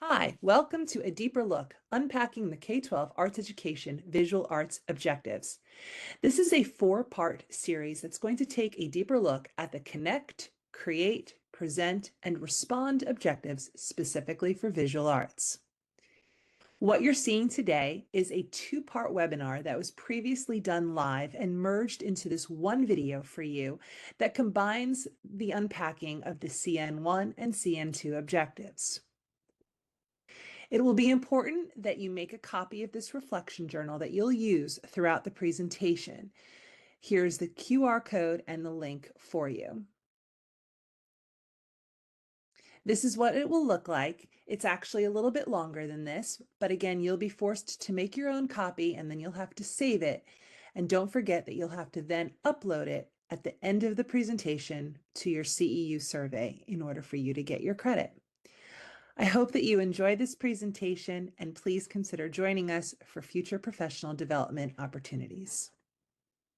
Hi, welcome to A Deeper Look, Unpacking the K-12 Arts Education Visual Arts Objectives. This is a four-part series that's going to take a deeper look at the connect, create, present, and respond objectives specifically for visual arts. What you're seeing today is a two-part webinar that was previously done live and merged into this one video for you that combines the unpacking of the CN1 and CN2 objectives. It will be important that you make a copy of this reflection journal that you'll use throughout the presentation. Here's the QR code and the link for you. This is what it will look like. It's actually a little bit longer than this, but again, you'll be forced to make your own copy and then you'll have to save it. And don't forget that you'll have to then upload it at the end of the presentation to your CEU survey in order for you to get your credit. I hope that you enjoy this presentation and please consider joining us for future professional development opportunities.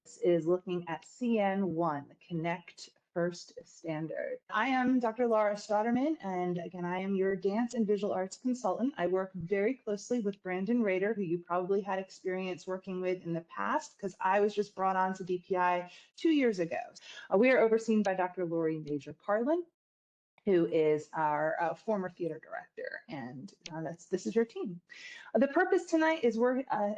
This is looking at CN1, the Connect First Standard. I am Dr. Laura Stotterman, and again, I am your dance and visual arts consultant. I work very closely with Brandon Rader, who you probably had experience working with in the past, because I was just brought on to DPI 2 years ago. We are overseen by Dr. Lori Major Carlin, who is our former theater director, and this is your team. The purpose tonight is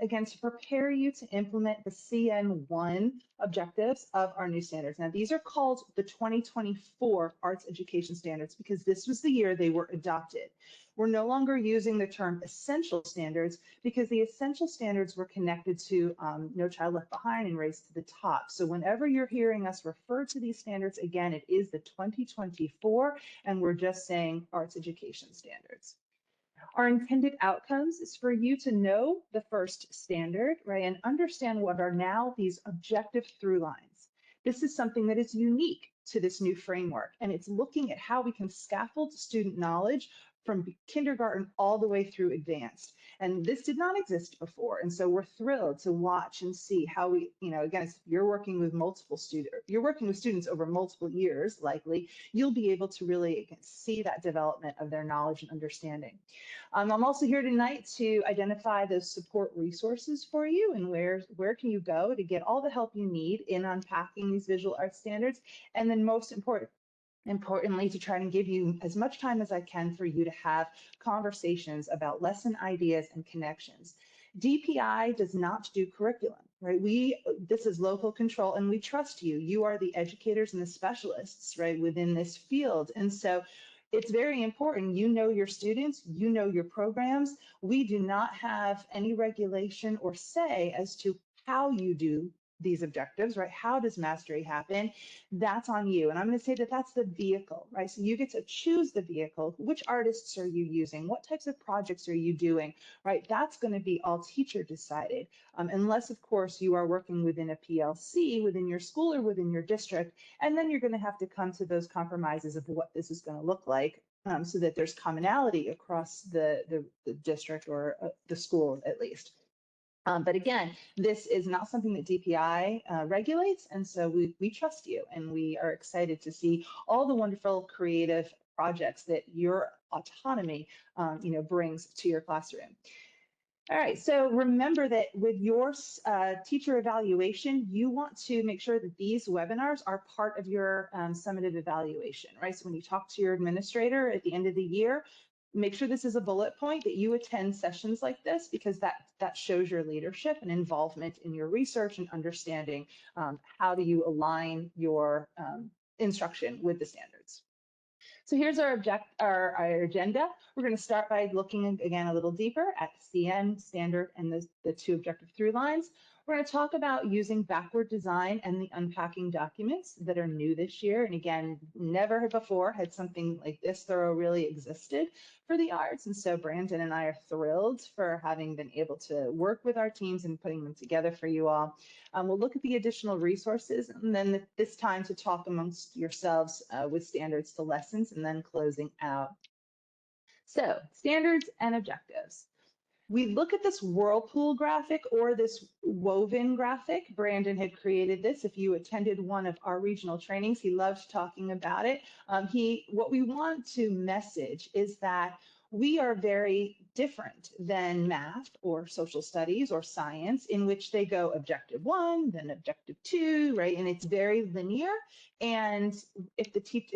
again, to prepare you to implement the CN1 objectives of our new standards. Now, these are called the 2024 Arts Education Standards because this was the year they were adopted. We're no longer using the term essential standards because the essential standards were connected to No Child Left Behind and Race to the Top. So whenever you're hearing us refer to these standards, again, it is the 2024, and we're just saying arts education standards. Our intended outcomes is for you to know the first standard, right, and understand what are now these objective through lines. This is something that is unique to this new framework, and it's looking at how we can scaffold student knowledge from kindergarten all the way through advanced. And this did not exist before. And so we're thrilled to watch and see how we, again, if you're working with students over multiple years, likely, you'll be able to really see that development of their knowledge and understanding. I'm also here tonight to identify those support resources for you and where can you go to get all the help you need in unpacking these visual arts standards. And then most importantly, to try and give you as much time as I can for you to have conversations about lesson ideas and connections. DPI does not do curriculum, right? This is local control and we trust you. You are the educators and the specialists, right, within this field. And so it's very important. You know your students, you know your programs. We do not have any regulation or say as to how you do these objectives, right? How does mastery happen? That's on you. And I'm going to say that that's the vehicle, right? So you get to choose the vehicle. Which artists are you using? What types of projects are you doing, right? That's going to be all teacher decided, unless, of course, you are working within a PLC, within your school or within your district. And then you're going to have to come to those compromises of what this is going to look like. So that there's commonality across the district or the school at least. But again, this is not something that DPI regulates, and so we trust you, and we are excited to see all the wonderful creative projects that your autonomy brings to your classroom. All right, so remember that with your teacher evaluation, you want to make sure that these webinars are part of your summative evaluation, right? So when you talk to your administrator at the end of the year, make sure this is a bullet point that you attend sessions like this because that shows your leadership and involvement in your research and understanding how do you align your instruction with the standards. So here's our agenda. We're going to start by looking again a little deeper at CN standard and the two objective through lines. We're going to talk about using backward design and the unpacking documents that are new this year. And again, never before had something like this thorough really existed for the arts. And so Brandon and I are thrilled for having been able to work with our teams and putting them together for you all. We'll look at the additional resources and then this time to talk amongst yourselves with standards to lessons and then closing out. So standards and objectives. We look at this whirlpool graphic or this woven graphic. Brandon had created this. If you attended one of our regional trainings, he loved talking about it. What we want to message is that we are very different than math or social studies or science, in which they go objective one, then objective two, right? And it's very linear. And if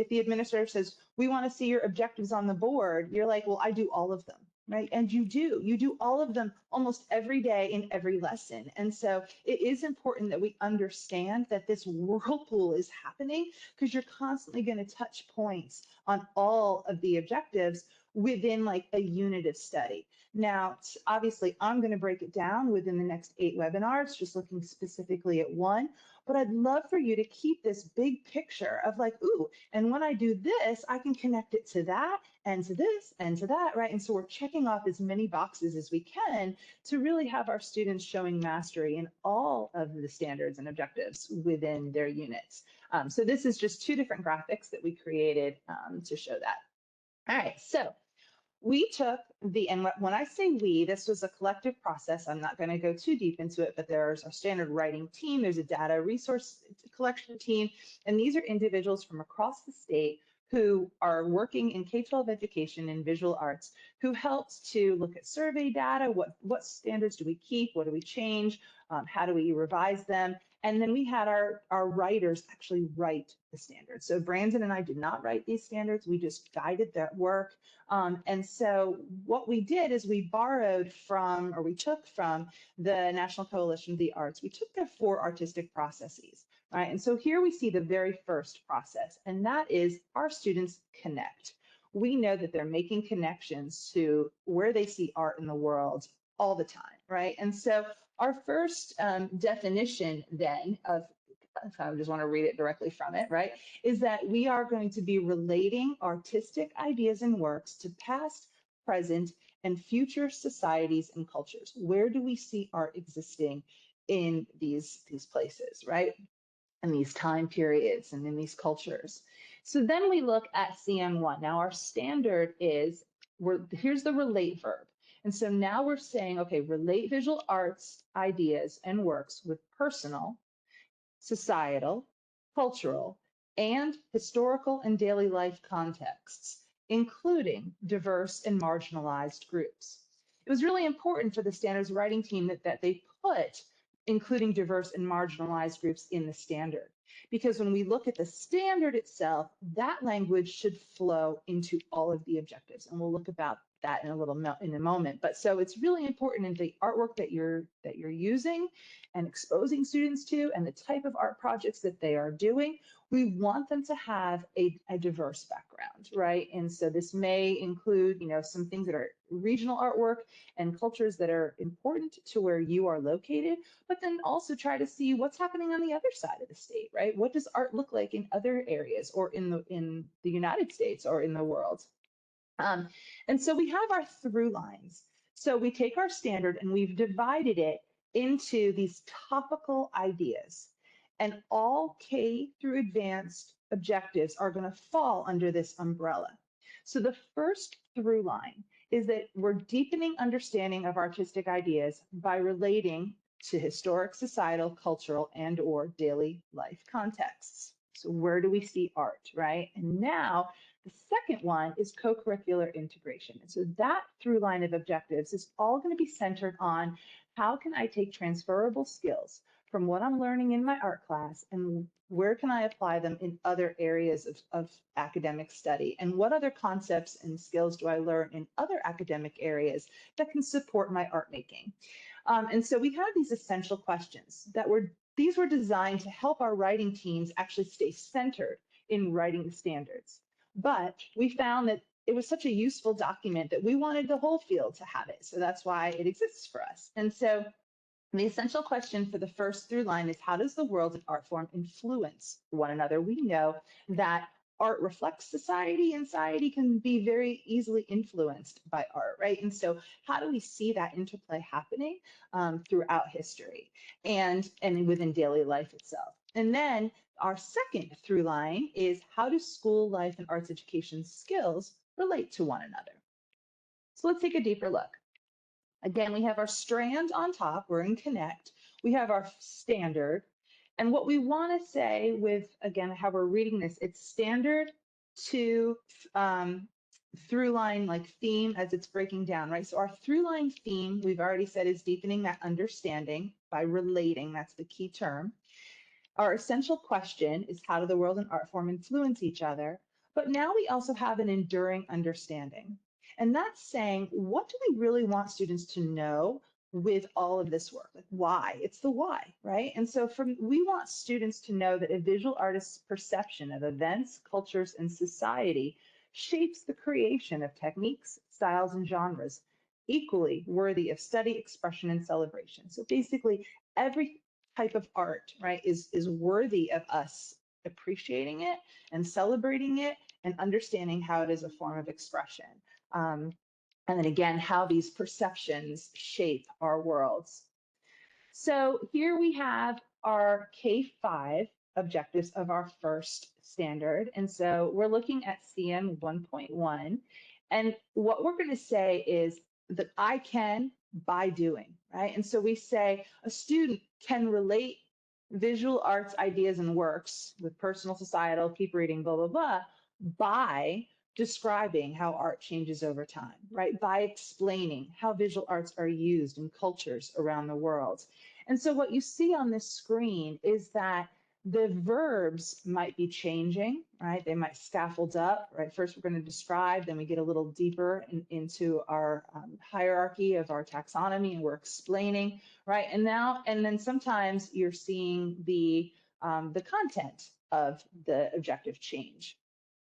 the administrator says, we want to see your objectives on the board, you're like, well, I do all of them. Right. And you do all of them almost every day in every lesson. And so it is important that we understand that this whirlpool is happening, because you're constantly going to touch points on all of the objectives within like a unit of study. Now, obviously, I'm going to break it down within the next 8 webinars, just looking specifically at one. But I'd love for you to keep this big picture of like, ooh, and when I do this, I can connect it to that and to this and to that, right? And so we're checking off as many boxes as we can to really have our students showing mastery in all of the standards and objectives within their units. So this is just 2 different graphics that we created to show that. All right, so we took and when I say we, this was a collective process. I'm not going to go too deep into it, but there's our standard writing team, there's a data resource collection team, and these are individuals from across the state who are working in K-12 education and visual arts, who helps to look at survey data, what standards do we keep, what do we change, how do we revise them, and then we had our writers actually write the standards. So Brandon and I did not write these standards, we just guided that work. And so what we did is we borrowed from, or we took from the National Coalition of the Arts, we took their 4 artistic processes, right? And so here we see the very first process, and that is our students connect. We know that they're making connections to where they see art in the world all the time, right? And so our first definition then of, if I just want to read it directly from it, right, is that we are going to be relating artistic ideas and works to past, present, and future societies and cultures. Where do we see art existing in these places, right? In these time periods and in these cultures. So then we look at CM1. Now our standard is, here's the relate verb. And so now we're saying, okay, relate visual arts ideas and works with personal, societal, cultural, and historical and daily life contexts, including diverse and marginalized groups. It was really important for the standards writing team that they put including diverse and marginalized groups in the standard. Because when we look at the standard itself, that language should flow into all of the objectives. And we'll look about that in a moment. But so it's really important in the artwork that you're using and exposing students to, and the type of art projects that they are doing, we want them to have a diverse background, right? And so this may include, some things that are regional artwork and cultures that are important to where you are located, but then also try to see what's happening on the other side of the state, right? What does art look like in other areas, or in the United States, or in the world? And so we have our through lines. So we take our standard and we've divided it into these topical ideas. And all K through advanced objectives are going to fall under this umbrella. So the first through line is that we're deepening understanding of artistic ideas by relating to historic, societal, cultural, and or daily life contexts. So where do we see art, right? And now the second one is co-curricular integration. And so that through line of objectives is all going to be centered on how can I take transferable skills from what I'm learning in my art class, and where can I apply them in other areas of academic study? And what other concepts and skills do I learn in other academic areas that can support my art making? And so we have these essential questions these were designed to help our writing teams actually stay centered in writing the standards. But we found that it was such a useful document that we wanted the whole field to have it. So that's why it exists for us. And so the essential question for the first through line is, how does the world and art form influence one another? We know that art reflects society, and society can be very easily influenced by art, right? And so how do we see that interplay happening throughout history and within daily life itself? And then our second through line is, how do school life and arts education skills relate to one another? So let's take a deeper look. Again, we have our strand on top, we're in connect. We have our standard. And what we want to say with, again, how we're reading this, it's standard to through line like theme as it's breaking down, right? So our through line theme, we've already said, is deepening that understanding by relating. That's the key term. Our essential question is, how do the world and art form influence each other? But now we also have an enduring understanding. And that's saying, what do we really want students to know with all of this work? Like why? It's the why, right? And so we want students to know that a visual artist's perception of events, cultures, and society shapes the creation of techniques, styles, and genres equally worthy of study, expression, and celebration. So basically, every type of art, right, is worthy of us appreciating it and celebrating it and understanding how it is a form of expression. Um, and then again, how these perceptions shape our worlds. So here we have our K5 objectives of our first standard. And so we're looking at CN 1.1. And what we're going to say is that I can by doing, right? And so we say a student can relate visual arts ideas and works with personal, societal, keep reading, blah, blah, blah, by describing how art changes over time, right? By explaining how visual arts are used in cultures around the world. And so what you see on this screen is that the verbs might be changing, right? They might scaffold up, right? First, we're going to describe, then we get a little deeper into our hierarchy of our taxonomy, and we're explaining, right? And then sometimes you're seeing the content of the objective change.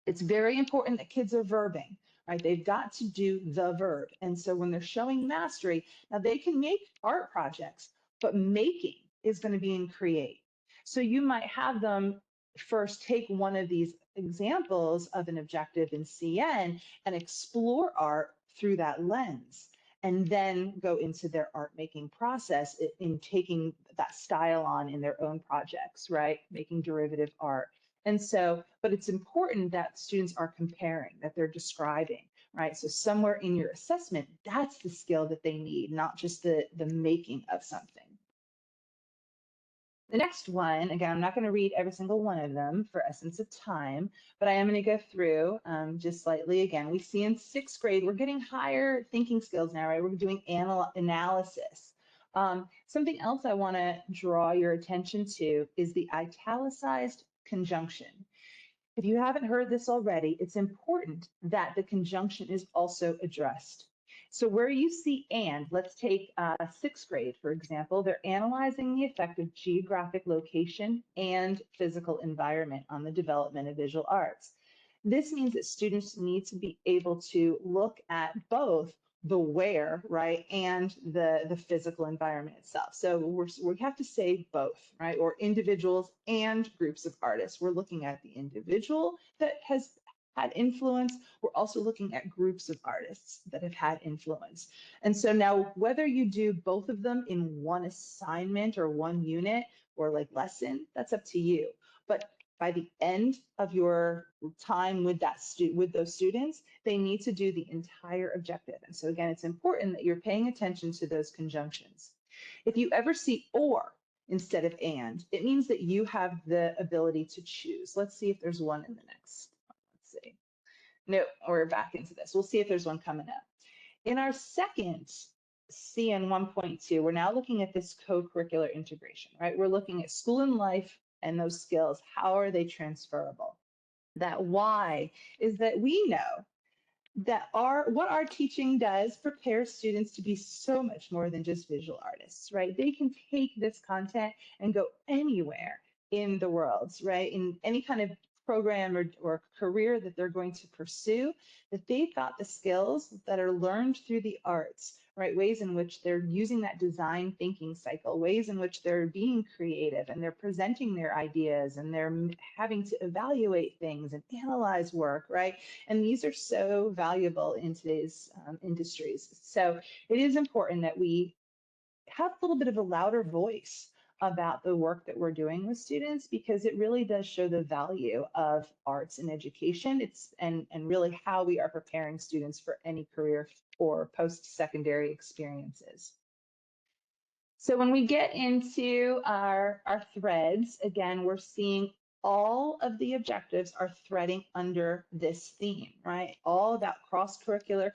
It's very important that kids are verbing, right? They've got to do the verb. And so when they're showing mastery, now they can make art projects, but making is going to be in create. So you might have them first take one of these examples of an objective in CN and explore art through that lens, and then go into their art making process in taking that style on in their own projects, right? Making derivative art. And so, but it's important that students are comparing, that they're describing, right? So somewhere in your assessment, that's the skill that they need, not just the making of something. The next one, again, I'm not going to read every single one of them for essence of time, but I am going to go through just slightly. Again, we see in sixth grade, we're getting higher thinking skills now, right? We're doing analysis. Something else I want to draw your attention to is the italicized conjunction. If you haven't heard this already, it's important that the conjunction is also addressed. So where you see and, let's take sixth grade, for example, they're analyzing the effect of geographic location and physical environment on the development of visual arts. This means that students need to be able to look at both the where, right, and the physical environment itself. So we have to say both, right, or individuals and groups of artists. We're looking at the individual that has had influence. We're also looking at groups of artists that have had influence. And so now, whether you do both of them in one assignment or one unit or like lesson, that's up to you. But by the end of your time with with those students, they need to do the entire objective. And so again, it's important that you're paying attention to those conjunctions. If you ever see or instead of and, it means that you have the ability to choose. Let's see if there's one in the next. Let's see. No, we're back into this. We'll see if there's one coming up. In our second CN 1.2, we're now looking at this co-curricular integration, right? We're looking at school and life and those skills. How are they transferable? That why is that we know that what our teaching does prepares students to be so much more than just visual artists, right? They can take this content and go anywhere in the world, right? In any kind of program or career that they're going to pursue, that they've got the skills that are learned through the arts, right? Ways in which they're using that design thinking cycle, ways in which they're being creative and they're presenting their ideas and they're having to evaluate things and analyze work, right? And these are so valuable in today's industries. So it is important that we have a little bit of a louder voice about the work that we're doing with students, because it really does show the value of arts in education. And really how we are preparing students for any career or post-secondary experiences. So when we get into our threads, again, we're seeing all of the objectives are threading under this theme, right? All about cross-curricular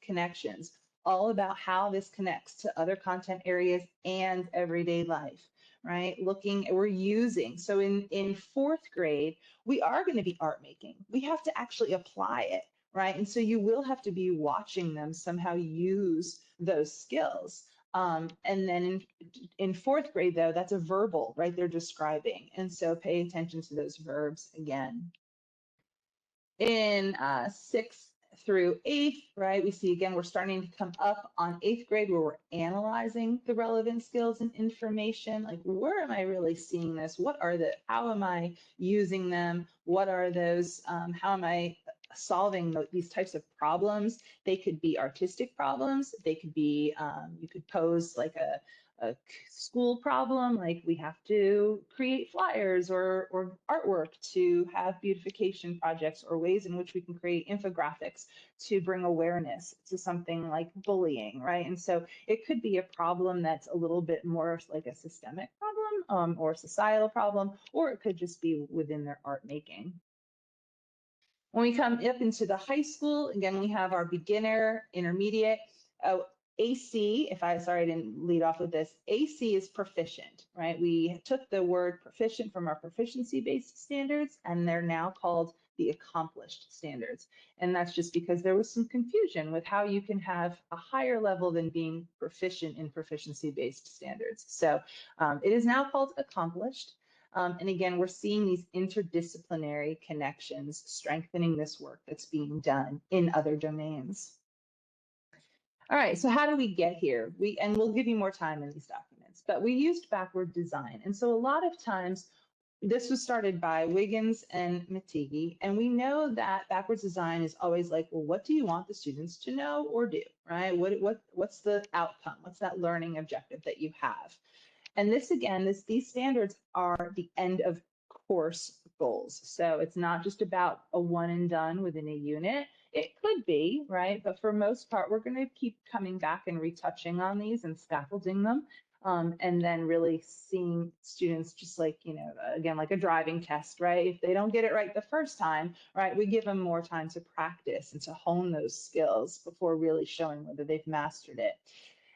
connections, all about how this connects to other content areas and everyday life, right? We're using, so in fourth grade, we are going to be art making. We have to actually apply it, right? And so you will have to be watching them somehow use those skills. And then in fourth grade, though, that's a verbal, right? They're describing. And so pay attention to those verbs again. In sixth through eighth, right, we see again, we're starting to come up on eighth grade where we're analyzing the relevant skills and information. Like, where am I really seeing this? How am I using them? What are those? How am I solving these types of problems? They could be artistic problems. They could be, you could pose like a school problem, like we have to create flyers or artwork to have beautification projects, or ways in which we can create infographics to bring awareness to something like bullying, right? And so it could be a problem that's a little bit more like a systemic problem, or societal problem, or it could just be within their art making. When we come up into the high school, again, we have our beginner, intermediate. AC, sorry, I didn't lead off with this. AC is proficient, right? We took the word proficient from our proficiency-based standards, and they're now called the accomplished standards. And that's just because there was some confusion with how you can have a higher level than being proficient in proficiency-based standards. So it is now called accomplished. And again, we're seeing these interdisciplinary connections strengthening this work that's being done in other domains. All right, so how do we get here? We'll give you more time in these documents, but we used backward design. And so a lot of times, this was started by Wiggins and Matigi, and we know that backwards design is always like, well, what do you want the students to know or do, right? What's the outcome? What's that learning objective that you have? And this again, these standards are the end of course goals. So it's not just about a one and done within a unit. It could be, right? But for most part, we're going to keep coming back and retouching on these and scaffolding them. And then really seeing students just like, again, like a driving test, right? If they don't get it right the first time, right, we give them more time to practice and to hone those skills before really showing whether they've mastered it.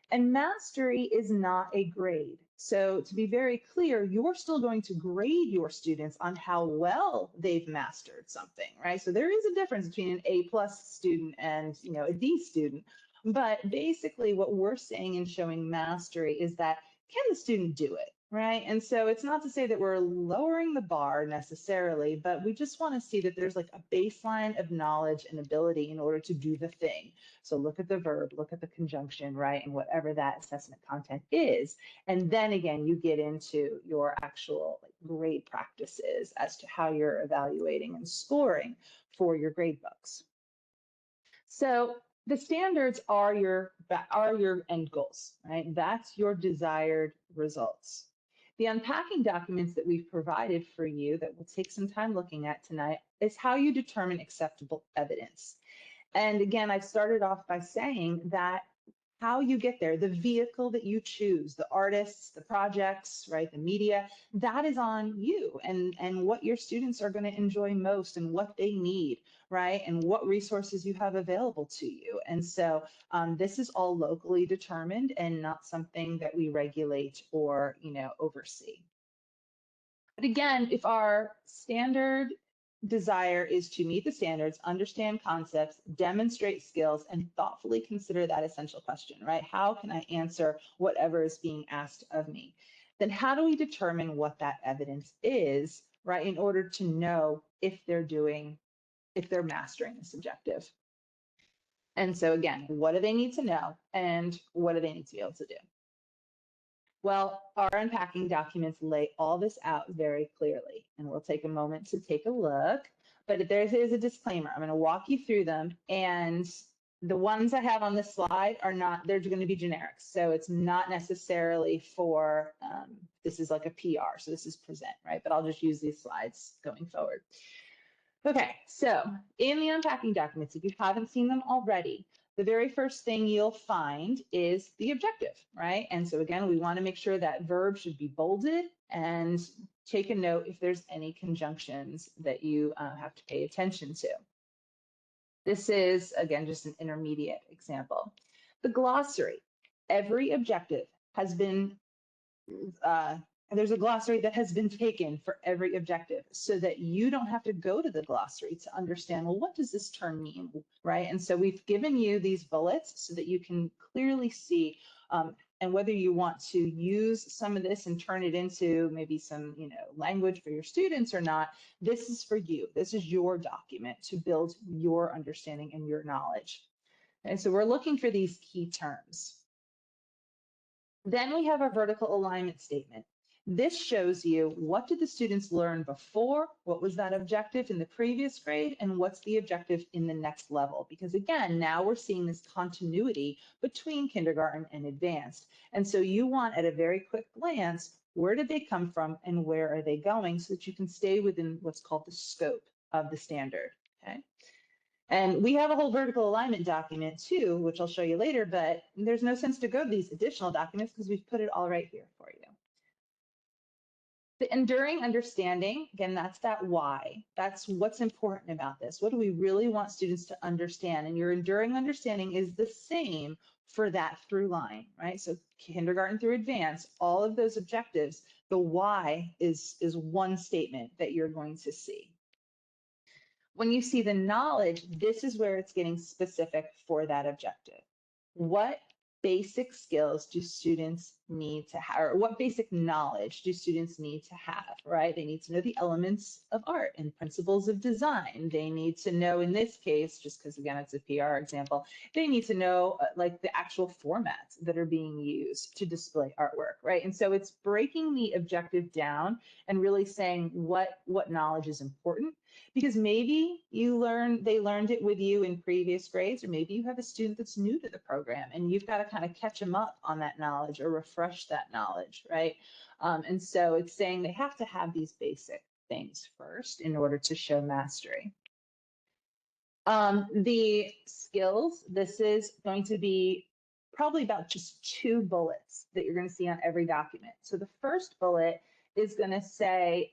And mastery is not a grade. So to be very clear, you're still going to grade your students on how well they've mastered something, right? So there is a difference between an A+ student and, a D student. But basically what we're saying in showing mastery is that, can the student do it, right? And so it's not to say that we're lowering the bar necessarily, but we just want to see that there's like a baseline of knowledge and ability in order to do the thing. So look at the verb, look at the conjunction, right? And whatever that assessment content is. And then again, you get into your actual grade practices as to how you're evaluating and scoring for your grade books. So the standards are your end goals, right? That's your desired results. The unpacking documents that we've provided for you that we'll take some time looking at tonight is how you determine acceptable evidence. And again, I started off by saying that how you get there, the vehicle that you choose, the artists, the projects, right, the media, that is on you, and what your students are going to enjoy most and what they need, right, and what resources you have available to you. And so this is all locally determined and not something that we regulate or, oversee. But again, if our standard desire is to meet the standards, understand concepts, demonstrate skills, and thoughtfully consider that essential question, right? How can I answer whatever is being asked of me? Then how do we determine what that evidence is, right, in order to know if they're mastering this objective? And so again, what do they need to know and what do they need to be able to do? Well, our unpacking documents lay all this out very clearly, and we'll take a moment to take a look. But there is a disclaimer. I'm going to walk you through them, and the ones I have on this slide they're going to be generic. So it's not necessarily for, this is like a PR, so this is present, right? But I'll just use these slides going forward. Okay, so in the unpacking documents, if you haven't seen them already, the very first thing you'll find is the objective, right? And so again, we want to make sure that verb should be bolded and take a note if there's any conjunctions that you have to pay attention to. This is, again, just an intermediate example. The glossary. Every objective has been there's a glossary that has been taken for every objective so that you don't have to go to the glossary to understand, well, what does this term mean, right? And so we've given you these bullets so that you can clearly see and whether you want to use some of this and turn it into maybe some, language for your students or not, this is for you. This is your document to build your understanding and your knowledge. And so we're looking for these key terms. Then we have our vertical alignment statement. This shows you what did the students learn before, what was that objective in the previous grade, and what's the objective in the next level. Because again, now we're seeing this continuity between kindergarten and advanced. And so you want at a very quick glance, where did they come from and where are they going so that you can stay within what's called the scope of the standard, okay? And we have a whole vertical alignment document too, which I'll show you later, but there's no sense to go to these additional documents because we've put it all right here for you. The enduring understanding, again, that's that why. That's what's important about this. What do we really want students to understand? And your enduring understanding is the same for that through line, right? So kindergarten through advanced, all of those objectives, the why is one statement that you're going to see. When you see the knowledge, this is where it's getting specific for that objective. What basic skills do students need to have, or what basic knowledge do students need to have, right? They need to know the elements of art and principles of design. They need to know, in this case, just because again, it's a PR example, they need to know like the actual formats that are being used to display artwork, right? And so it's breaking the objective down and really saying what knowledge is important, because maybe they learned it with you in previous grades, or maybe you have a student that's new to the program and you've got to kind of catch them up on that knowledge or refresh that knowledge, right? And so it's saying they have to have these basic things first in order to show mastery. The skills, this is going to be probably about just 2 bullets that you're going to see on every document. So the first bullet is going to say,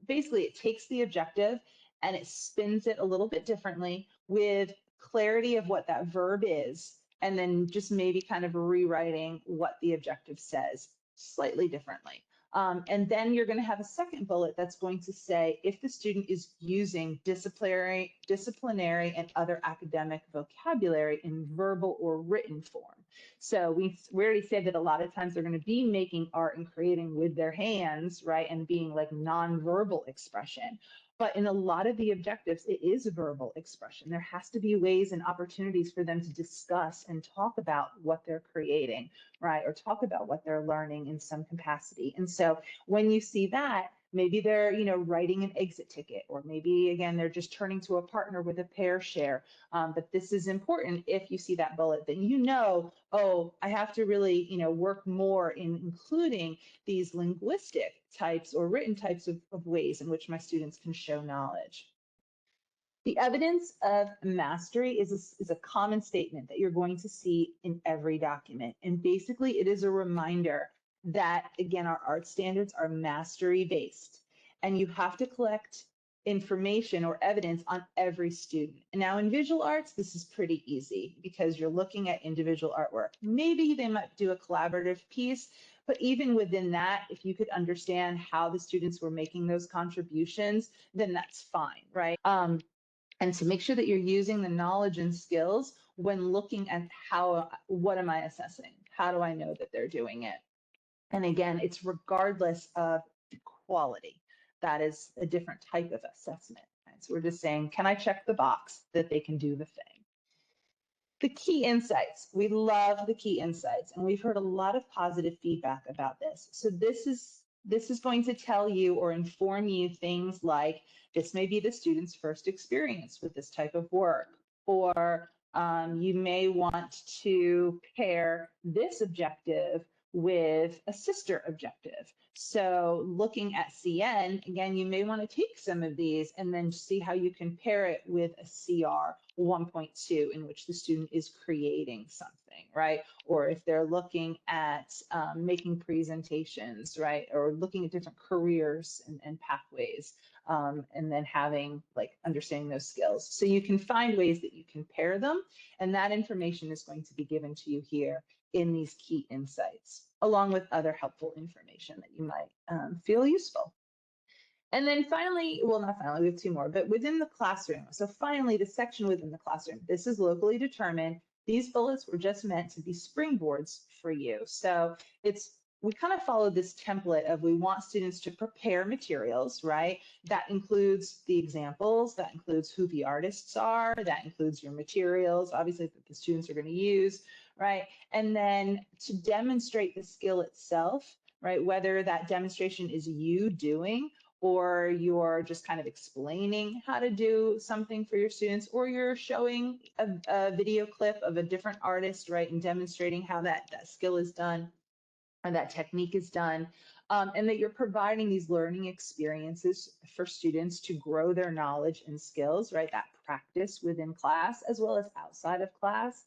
basically it takes the objective and it spins it a little bit differently with clarity of what that verb is, and then just maybe kind of rewriting what the objective says slightly differently. And then you're going to have a second bullet that's going to say if the student is using disciplinary and other academic vocabulary in verbal or written form. So we already said that a lot of times they're going to be making art and creating with their hands, right? And being like nonverbal expression. But in a lot of the objectives, it is verbal expression. There has to be ways and opportunities for them to discuss and talk about what they're creating, right? Or talk about what they're learning in some capacity. And so when you see that, maybe they're, writing an exit ticket, or maybe again, they're just turning to a partner with a pair share. But this is important. If you see that bullet, then oh, I have to really, work more in including these linguistic types or written types of ways in which my students can show knowledge. The evidence of mastery is a common statement that you're going to see in every document. And basically, it is a reminder that, again, our art standards are mastery based, and you have to collect information or evidence on every student. And now in visual arts, this is pretty easy because you're looking at individual artwork. Maybe they might do a collaborative piece, but even within that, if you could understand how the students were making those contributions, then that's fine, right? And to make sure that you're using the knowledge and skills when looking at what am I assessing? How do I know that they're doing it? And again, it's regardless of the quality. That is a different type of assessment. Right? So we're just saying, can I check the box that they can do the thing? The key insights. We love the key insights, and we've heard a lot of positive feedback about this. So this is going to tell you or inform you things like this may be the student's first experience with this type of work, or you may want to pair this objective with a sister objective. So looking at CN, again, you may want to take some of these and then see how you can pair it with a CR 1.2, in which the student is creating something, right? Or if they're looking at making presentations, right? Or looking at different careers and pathways, and then having like understanding those skills. So you can find ways that you can pair them, and that information is going to be given to you here in these key insights, along with other helpful information that you might feel useful. And then finally, well, not finally, we have two more, but within the classroom. So finally, the section within the classroom. This is locally determined. These bullets were just meant to be springboards for you. So we kind of follow this template of we want students to prepare materials, right? That includes the examples, that includes who the artists are, that includes your materials, obviously, that the students are going to use, right? And then to demonstrate the skill itself, right? Whether that demonstration is you doing or you're just kind of explaining how to do something for your students, or you're showing a video clip of a different artist, right, and demonstrating how that skill is done or that technique is done, and that you're providing these learning experiences for students to grow their knowledge and skills, right, that practice within class as well as outside of class,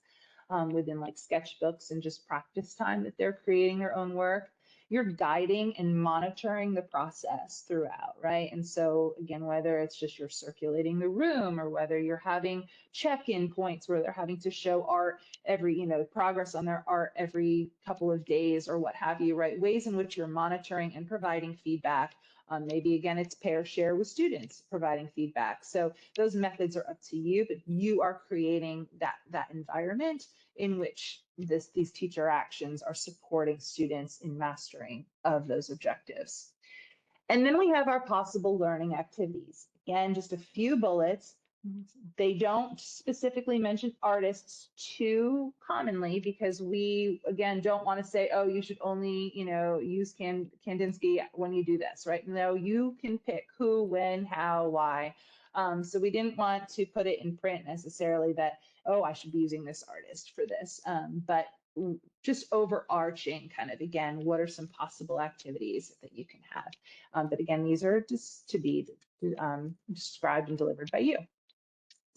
within like sketchbooks and just practice time that they're creating their own work. You're guiding and monitoring the process throughout, right? And so, again, whether it's just you're circulating the room or whether you're having check in points where they're having to show art every, progress on their art every couple of days or what have you, right? Ways in which you're monitoring and providing feedback. Maybe again, it's pair share with students providing feedback. So those methods are up to you, but you are creating that environment in which these teacher actions are supporting students in mastering of those objectives. And then we have our possible learning activities. Again, just a few bullets. They don't specifically mention artists too commonly because we, again, don't want to say, oh, you should only, use Kandinsky when you do this, right? No, you can pick who, when, how, why. So we didn't want to put it in print necessarily that, oh, I should be using this artist for this. But just overarching kind of, again, what are some possible activities that you can have? But again, these are just to be described and delivered by you.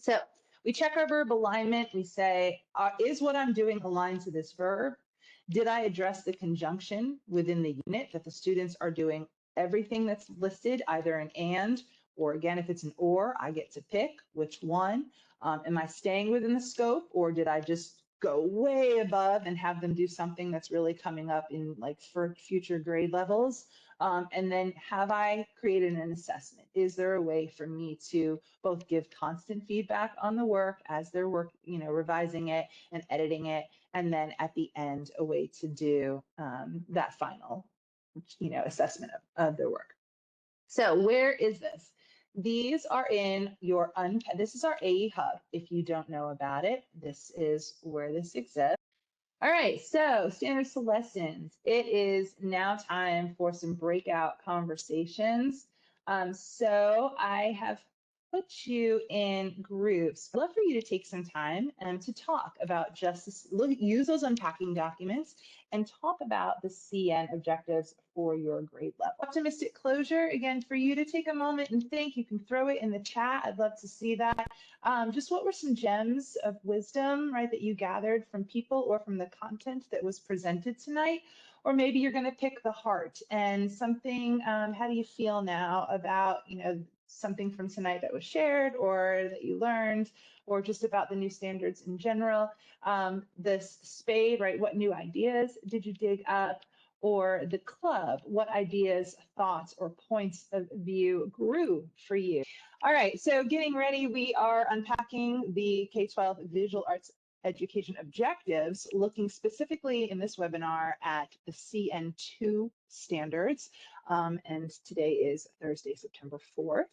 So we check our verb alignment. We say, is what I'm doing aligned to this verb? Did I address the conjunction within the unit that the students are doing everything that's listed, either an and, or again, if it's an or, I get to pick which one. Am I staying within the scope, or did I just go way above and have them do something that's really coming up in like for future grade levels? And then have I created an assessment? Is there a way for me to both give constant feedback on the work as they're revising it and editing it, and then at the end, a way to do that final, assessment of their work. So where is this? These are in your this is our AE Hub. If you don't know about it, this is where this exists. All right, so standards to lessons. It is now time for some breakout conversations. So I have put you in groups. I'd love for you to take some time to talk about justice, use those unpacking documents and talk about the CN objectives for your grade level. Optimistic closure, again, for you to take a moment and think. You can throw it in the chat. I'd love to see that. Just what were some gems of wisdom, right, that you gathered from people or from the content that was presented tonight? Or maybe you're going to pick the heart and something. How do you feel now about, something from tonight that was shared or that you learned, or just about the new standards in general? This spade, right? What new ideas did you dig up? Or the club, what ideas, thoughts, or points of view grew for you? All right, so getting ready, we are unpacking the K-12 visual arts education objectives, looking specifically in this webinar at the CN2 standards. And today is Thursday, September 4th.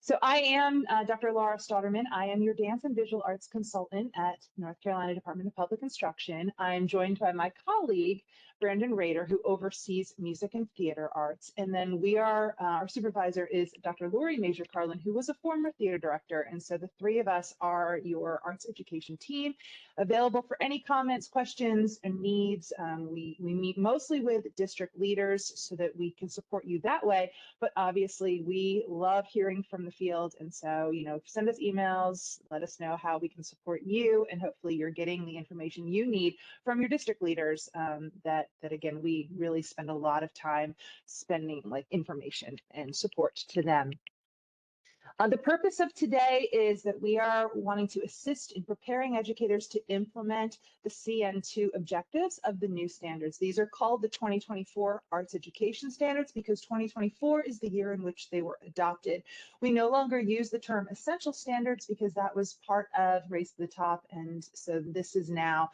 So I am Dr. Laura Stotterman. I am your dance and visual arts consultant at North Carolina Department of Public Instruction. I'm joined by my colleague, Brandon Rader, who oversees music and theater arts. And then our supervisor is Dr. Lori Major Carlin, who was a former theater director. And so the three of us are your arts education team, available for any comments, questions, and needs. We meet mostly with district leaders so that we can support you that way. But obviously, we love hearing from the field. And so, send us emails, let us know how we can support you, and hopefully you're getting the information you need from your district leaders. That again, we really spend a lot of time spending like information and support to them. The purpose of today is that we are wanting to assist in preparing educators to implement the CN2 objectives of the new standards. These are called the 2024 Arts Education Standards because 2024 is the year in which they were adopted. We no longer use the term essential standards because that was part of Race to the Top, and so this is now,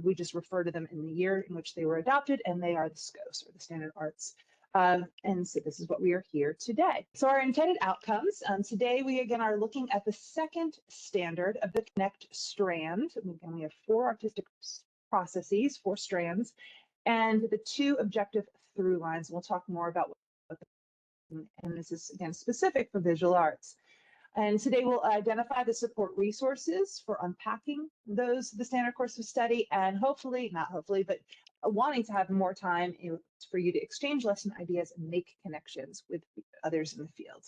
we just refer to them in the year in which they were adopted, and they are the SCOS, or the Standard Arts. And so this is what we are here today. So our intended outcomes, today we again are looking at the second standard of the Connect strand. Again, we have 4 artistic processes, 4 strands, and the 2 objective through lines. We'll talk more about what, and this is again specific for visual arts. And today we'll identify the support resources for unpacking the standard course of study, and hopefully, not hopefully, but wanting to have more time for you to exchange lesson ideas and make connections with others in the field.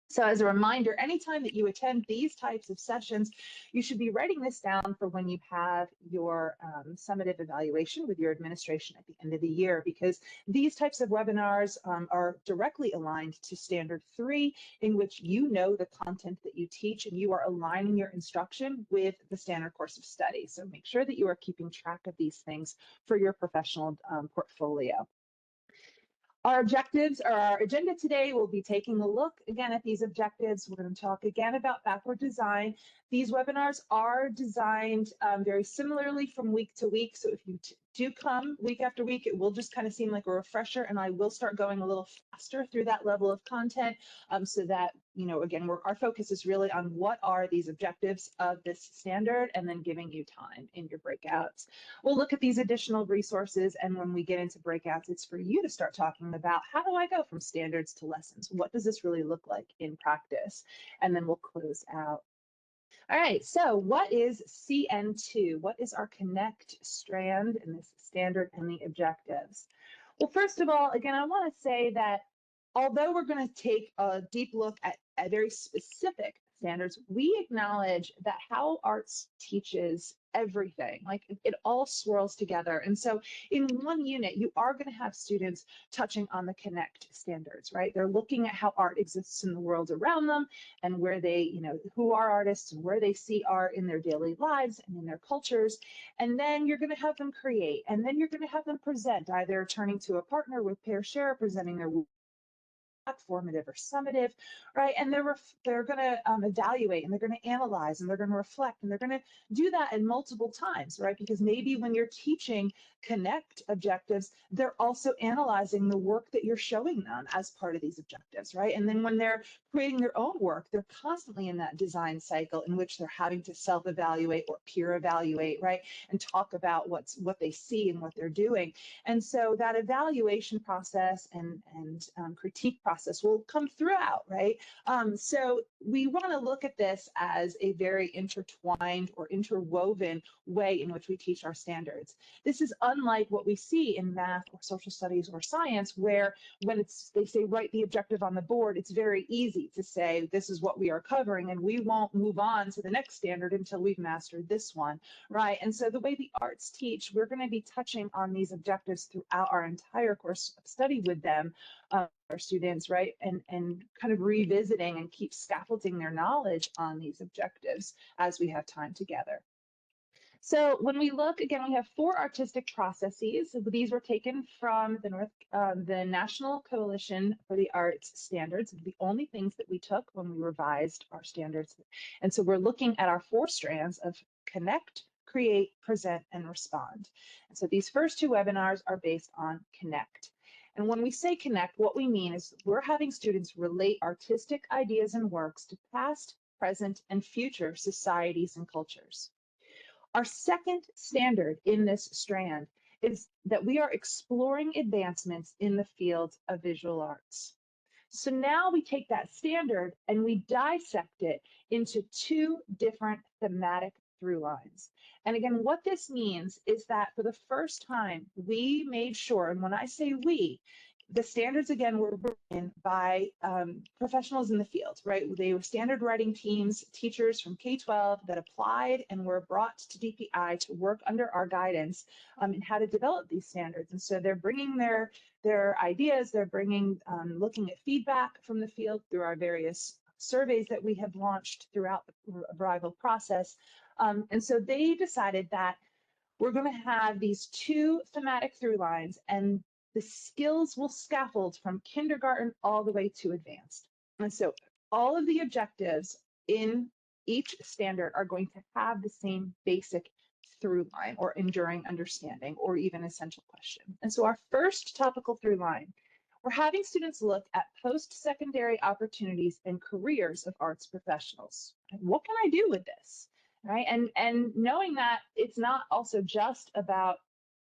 So as a reminder, anytime that you attend these types of sessions, you should be writing this down for when you have your summative evaluation with your administration at the end of the year, because these types of webinars are directly aligned to Standard 3, in which you know the content that you teach and you are aligning your instruction with the standard course of study. So make sure that you are keeping track of these things for your professional portfolio. Our objectives, or our agenda today, will be taking a look again at these objectives. We're going to talk again about backward design. These webinars are designed very similarly from week to week. So if you do come week after week, it will just kind of seem like a refresher, and I will start going a little faster through that level of content so that, again, our focus is really on what are these objectives of this standard, and then giving you time in your breakouts. We'll look at these additional resources, and when we get into breakouts, it's for you to start talking about, how do I go from standards to lessons? What does this really look like in practice? And then we'll close out. All right, so what is CN2? What is our Connect strand in this standard and the objectives? Well, first of all, again, I want to say that although we're going to take a deep look at very specific standards, we acknowledge that how arts teaches everything, like it all swirls together. And so in one unit, you are going to have students touching on the Connect standards, right? They're looking at how art exists in the world around them, and where they, who are artists and where they see art in their daily lives and in their cultures. And then you're going to have them create, and then you're going to have them present, either turning to a partner with pair share, presenting their formative or summative, right? And they're going to evaluate, and they're going to analyze, and they're going to reflect, and they're going to do that in multiple times, right? Because maybe when you're teaching Connect objectives, they're also analyzing the work that you're showing them as part of these objectives, right? And then when they're creating their own work, they're constantly in that design cycle in which they're having to self-evaluate or peer evaluate, right? And talk about what they see and what they're doing. And so that evaluation process and critique process will come throughout, right? So we want to look at this as a very intertwined or interwoven way in which we teach our standards. This is unlike what we see in math or social studies or science, where when they say write the objective on the board, it's very easy to say this is what we are covering, and we won't move on to the next standard until we've mastered this one, right? And so the way the arts teach, we're going to be touching on these objectives throughout our entire course of study with them, our students, right? And kind of revisiting and keep scaffolding their knowledge on these objectives as we have time together. So when we look, again, we have 4 artistic processes. These were taken from the National Coalition for the Arts Standards, the only things that we took when we revised our standards. And so we're looking at our 4 strands of Connect, Create, Present, and Respond. And so these first 2 webinars are based on Connect. And when we say Connect, what we mean is we're having students relate artistic ideas and works to past, present, and future societies and cultures. Our second standard in this strand is that we are exploring advancements in the field of visual arts. So now we take that standard and we dissect it into two different thematic through lines. And again, what this means is that for the first time, we made sure, and when I say we, the standards again were written by professionals in the field, right? They were standard writing teams, teachers from K-12 that applied and were brought to DPI to work under our guidance in how to develop these standards. And so they're bringing their ideas, they're bringing, looking at feedback from the field through our various surveys that we have launched throughout the arrival process. And so they decided that we're going to have these two thematic through lines, and the skills will scaffold from kindergarten all the way to advanced. And so all of the objectives in each standard are going to have the same basic through line or enduring understanding or even essential question. And so our first topical through line, we're having students look at post-secondary opportunities and careers of arts professionals. What can I do with this? Right. And knowing that it's not also just about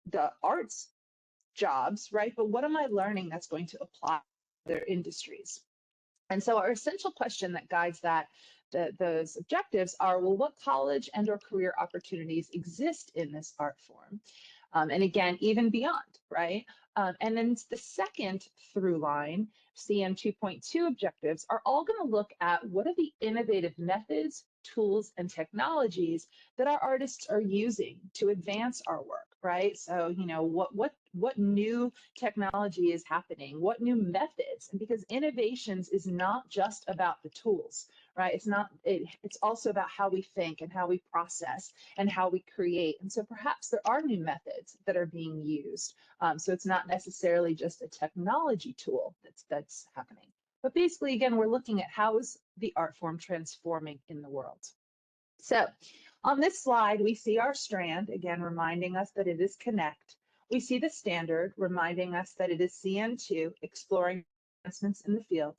the arts jobs, right? But what am I learning that's going to apply to their industries? And so our essential question that guides those objectives are, well, what college and or career opportunities exist in this art form? And again, even beyond, right? And then the second through line, CN 2.2 objectives, are all going to look at what are the innovative methods, tools, and technologies that our artists are using to advance our work, right? So, you know, what new technology is happening, what new methods, and because innovations is not just about the tools, right? It's also about how we think and how we process and how we create. And so perhaps there are new methods that are being used. So it's not necessarily just a technology tool that's happening. But basically, again, we're looking at how is the art form transforming in the world. So on this slide, we see our strand, again, reminding us that it is connect. We see the standard, reminding us that it is CN2, exploring advancements in the field.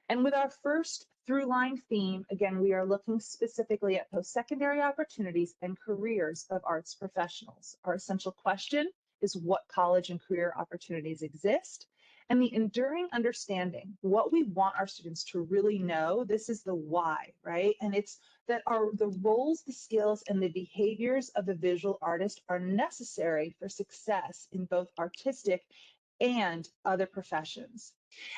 And with our first through line theme, again, we are looking specifically at post-secondary opportunities and careers of arts professionals. Our essential question is what college and career opportunities exist? And the enduring understanding, what we want our students to really know, this is the why, right? And it's that the roles, the skills, and the behaviors of a visual artist are necessary for success in both artistic and other professions.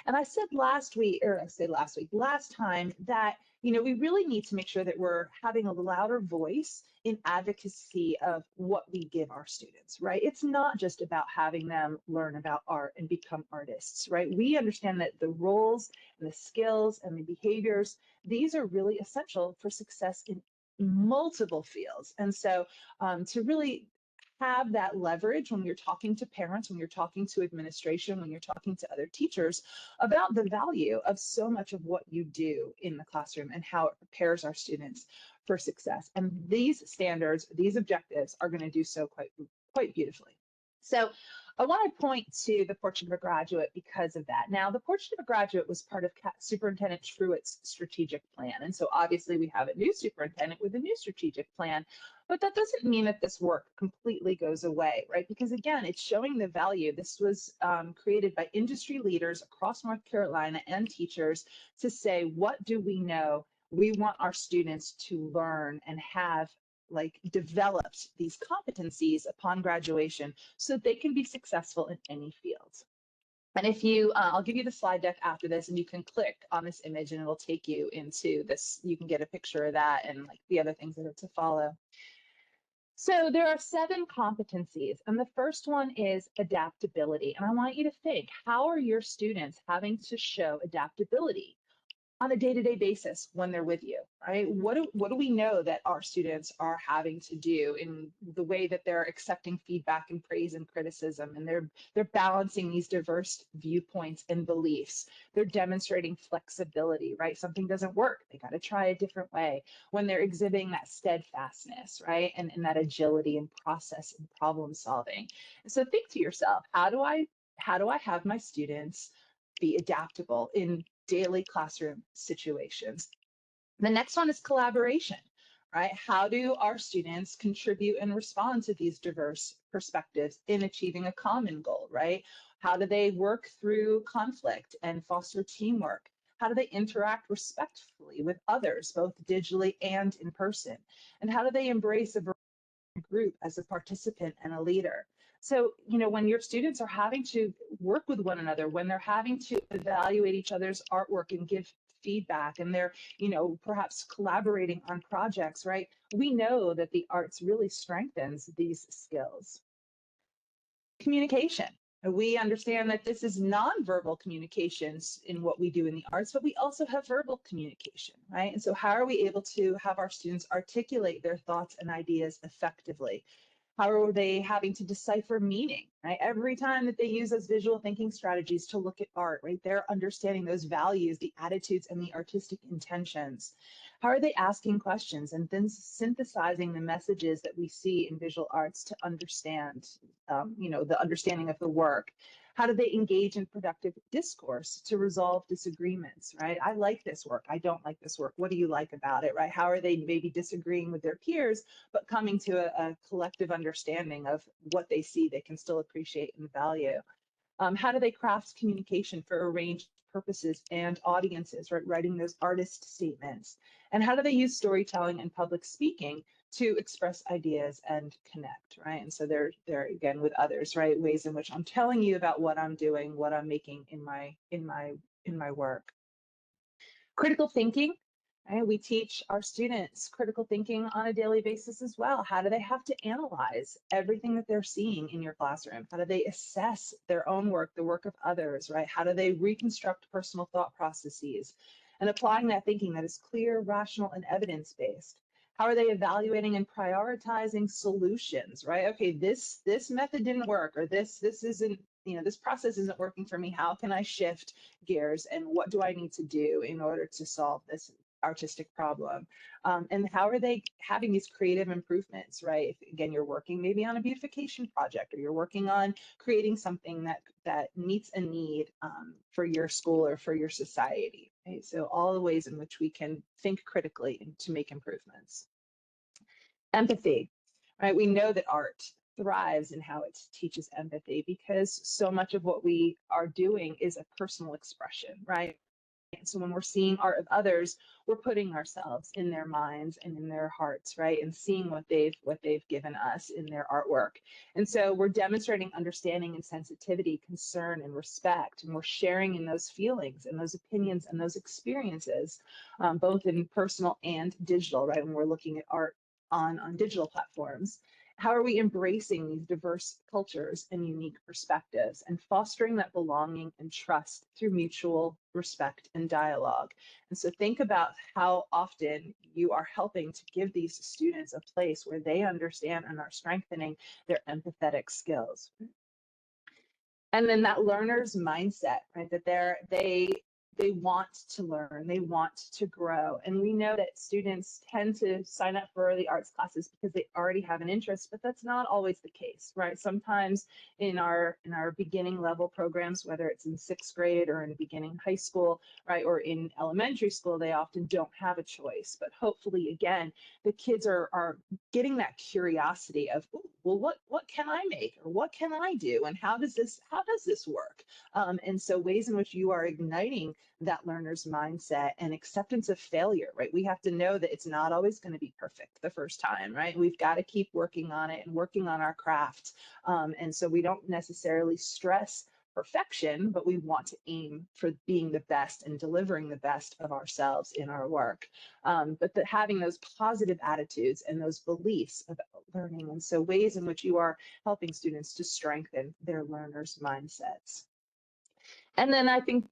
And I said last week, or I said last time that, you know, we really need to make sure that we're having a louder voice in advocacy of what we give our students, right? It's not just about having them learn about art and become artists, right? We understand that the roles and the skills and the behaviors, these are really essential for success in multiple fields. And so to really have that leverage when you're talking to parents, when you're talking to administration, when you're talking to other teachers about the value of so much of what you do in the classroom and how it prepares our students for success. And these standards, these objectives are going to do so quite beautifully. So I want to point to the Portrait of a Graduate because of that. Now, the Portrait of a Graduate was part of Superintendent Truitt's strategic plan. And so obviously we have a new superintendent with a new strategic plan, but that doesn't mean that this work completely goes away, right? Because again, it's showing the value. This was created by industry leaders across North Carolina and teachers to say, what do we know? We want our students to learn and have developed these competencies upon graduation so they can be successful in any field. And if you, I'll give you the slide deck after this and you can click on this image and it'll take you into this, you can get a picture of that and like the other things that are to follow. So there are 7 competencies, and the first one is adaptability. And I want you to think, how are your students having to show adaptability on a day-to-day basis when they're with you, right? What do we know that our students are having to do in the way that they're accepting feedback and praise and criticism, and they're balancing these diverse viewpoints and beliefs. They're demonstrating flexibility, right? Something doesn't work, they got to try a different way. When they're exhibiting that steadfastness, right? And that agility and process and problem solving. And so think to yourself, how do I have my students be adaptable in daily classroom situations? The next one is collaboration, right? How do our students contribute and respond to these diverse perspectives in achieving a common goal, right? How do they work through conflict and foster teamwork? How do they interact respectfully with others, both digitally and in person? And how do they embrace a group as a participant and a leader? So, when your students are having to work with one another, when they're having to evaluate each other's artwork and give feedback, and they're, perhaps collaborating on projects, right? We know that the arts really strengthens these skills. Communication. We understand that this is nonverbal communications in what we do in the arts, but we also have verbal communication, right? And so, how are we able to have our students articulate their thoughts and ideas effectively? How are they having to decipher meaning, right? Every time that they use those visual thinking strategies to look at art, right? They're understanding those values, the attitudes, and the artistic intentions. How are they asking questions and then synthesizing the messages that we see in visual arts to understand, the understanding of the work? How do they engage in productive discourse to resolve disagreements, right? I like this work. I don't like this work. What do you like about it, right? How are they maybe disagreeing with their peers, but coming to a collective understanding of what they see, they can still appreciate and value? How do they craft communication for a range of purposes and audiences, right? Writing those artist statements. And how do they use storytelling and public speaking to express ideas and connect, right? And so they're again with others, right? Ways in which I'm telling you about what I'm doing, what I'm making in my work. Critical thinking, right? We teach our students critical thinking on a daily basis as well. How do they have to analyze everything that they're seeing in your classroom? How do they assess their own work, the work of others, right? How do they reconstruct personal thought processes and applying that thinking that is clear, rational, and evidence-based? How are they evaluating and prioritizing solutions, right? Okay, this method didn't work, or this isn't, this process isn't working for me. How can I shift gears, and what do I need to do in order to solve this artistic problem? And how are they having these creative improvements, right? If again you're working maybe on a beautification project, or you're working on creating something that meets a need for your school or for your society, right? So all the ways in which we can think critically and to make improvements. Empathy, right? We know that art thrives in how it teaches empathy, because so much of what we are doing is a personal expression, right? So when we're seeing art of others, we're putting ourselves in their minds and in their hearts, right? And seeing what they've given us in their artwork. And so we're demonstrating understanding and sensitivity, concern and respect, and we're sharing in those feelings and those opinions and those experiences, both in personal and digital, right? When we're looking at art on digital platforms. How are we embracing these diverse cultures and unique perspectives and fostering that belonging and trust through mutual respect and dialogue? And so think about how often you are helping to give these students a place where they understand and are strengthening their empathetic skills. And then that learner's mindset, right? That they want to learn, they want to grow. And we know that students tend to sign up for the arts classes because they already have an interest, but that's not always the case, right? Sometimes in our beginning level programs, whether it's in sixth grade or in beginning high school, right, or in elementary school, they often don't have a choice. But hopefully, again, the kids are getting that curiosity of, well, what can I make, or what can I do, and how does this work? And so ways in which you are igniting that learner's mindset and acceptance of failure, right? We have to know that it's not always going to be perfect the first time, right? We've got to keep working on it and working on our craft. And so we don't necessarily stress perfection, but we want to aim for being the best and delivering the best of ourselves in our work. But having those positive attitudes and those beliefs about learning. And so ways in which you are helping students to strengthen their learners' mindsets. And then I think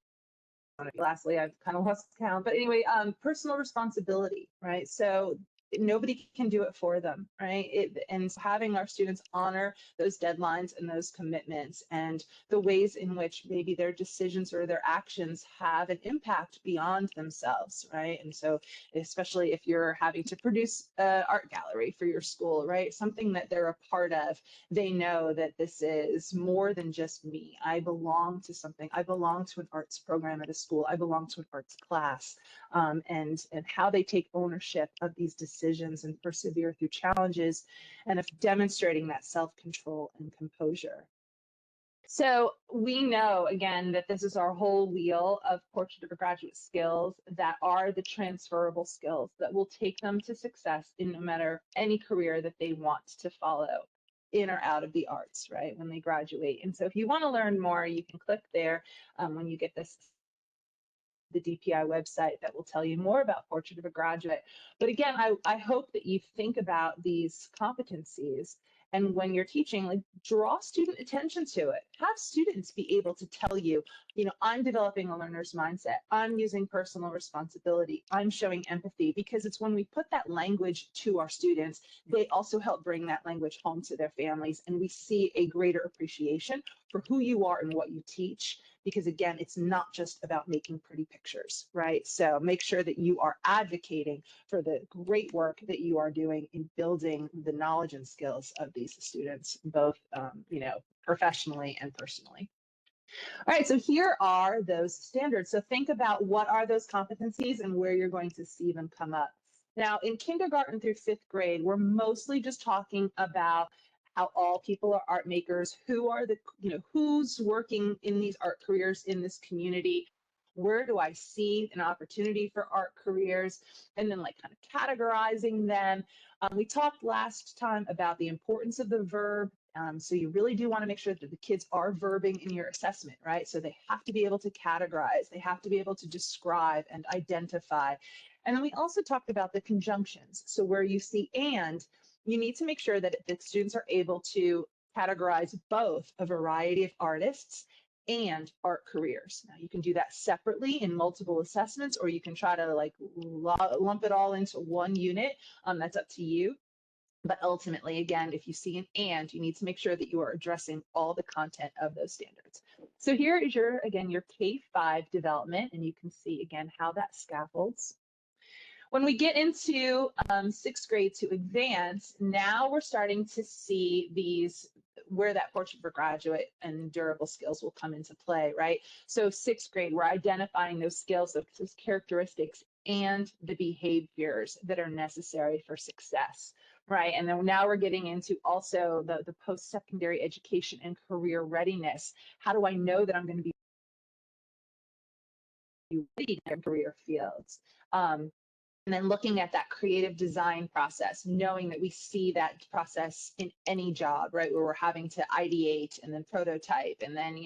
lastly, I've kind of lost count, but anyway, personal responsibility, right? So nobody can do it for them, right? And having our students honor those deadlines and those commitments, and the ways in which maybe their decisions or their actions have an impact beyond themselves, right? And so especially if you're having to produce an art gallery for your school, right? Something that they're a part of, they know that this is more than just me. I belong to something. I belong to an arts program at a school. I belong to an arts class. And how they take ownership of these decisions decisions and persevere through challenges, and of demonstrating that self-control and composure. So we know, again, that this is our whole wheel of portrait of a graduate skills that are the transferable skills that will take them to success in no matter any career that they want to follow in or out of the arts, right, when they graduate. And so if you want to learn more, you can click there when you get this the DPI website that will tell you more about Portrait of a Graduate. But again, I hope that you think about these competencies, and when you're teaching, like, draw student attention to it. Have students be able to tell you, I'm developing a learner's mindset. I'm using personal responsibility. I'm showing empathy, because it's when we put that language to our students, they also help bring that language home to their families, and we see a greater appreciation for who you are and what you teach, because again, it's not just about making pretty pictures, right? So make sure that you are advocating for the great work that you are doing in building the knowledge and skills of these students, both professionally and personally. All right, so here are those standards. So think about what are those competencies and where you're going to see them come up. Now, in kindergarten through 5th grade, we're mostly just talking about how all people are art makers, who are the, who's working in these art careers in this community, where do I see an opportunity for art careers, and then like kind of categorizing them. We talked last time about the importance of the verb. So you really do want to make sure that the kids are verbing in your assessment, right? So they have to be able to categorize, they have to be able to describe and identify. And then we also talked about the conjunctions. So where you see and, you need to make sure that the students are able to categorize both a variety of artists and art careers. Now you can do that separately in multiple assessments, or you can try to like lump it all into one unit. That's up to you. But ultimately, again, if you see an and, you need to make sure that you are addressing all the content of those standards. So here is your K-5 development, and you can see again how that scaffolds. When we get into 6th grade to advance, now we're starting to see these, where that portrait for graduate and durable skills will come into play, right? So 6th grade, we're identifying those skills, those characteristics, and the behaviors that are necessary for success, right? And then now we're getting into also the post-secondary education and career readiness. How do I know that I'm going to be ready in career fields? And then looking at that creative design process, knowing that we see that process in any job, right, where we're having to ideate and then prototype, and then,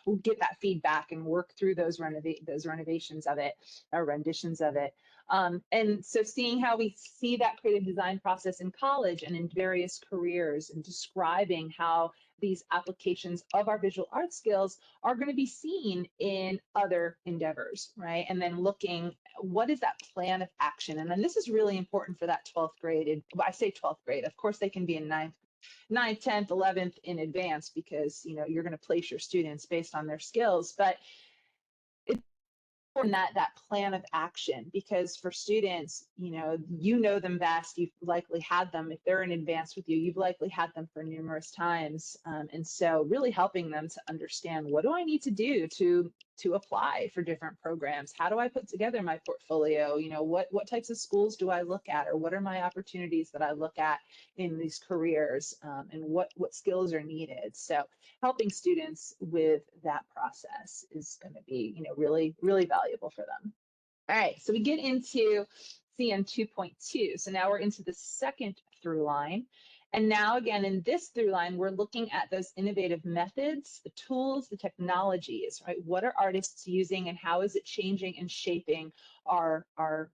we'll get that feedback and work through those renovations of it, or renditions of it. And so seeing how we see that creative design process in college and in various careers, and describing how these applications of our visual art skills are going to be seen in other endeavors, right? And then looking, what is that plan of action? And then this is really important for that 12th grade. And I say 12th grade, of course they can be in 9th, 10th, 11th in advance, because you're going to place your students based on their skills. But that plan of action, because for students, them best. You've likely had them, if they're in advance with you, you've likely had them for numerous times, and so really helping them to understand, what do I need to do to apply for different programs? How do I put together my portfolio? What types of schools do I look at, or what are my opportunities that I look at in these careers, and what skills are needed? So helping students with that process is going to be, really, really valuable for them. All right, so we get into CN 2.2. So now we're into the second through line. And now again, in this through line, we're looking at those innovative methods, the tools, the technologies, right? What are artists using, and how is it changing and shaping our art,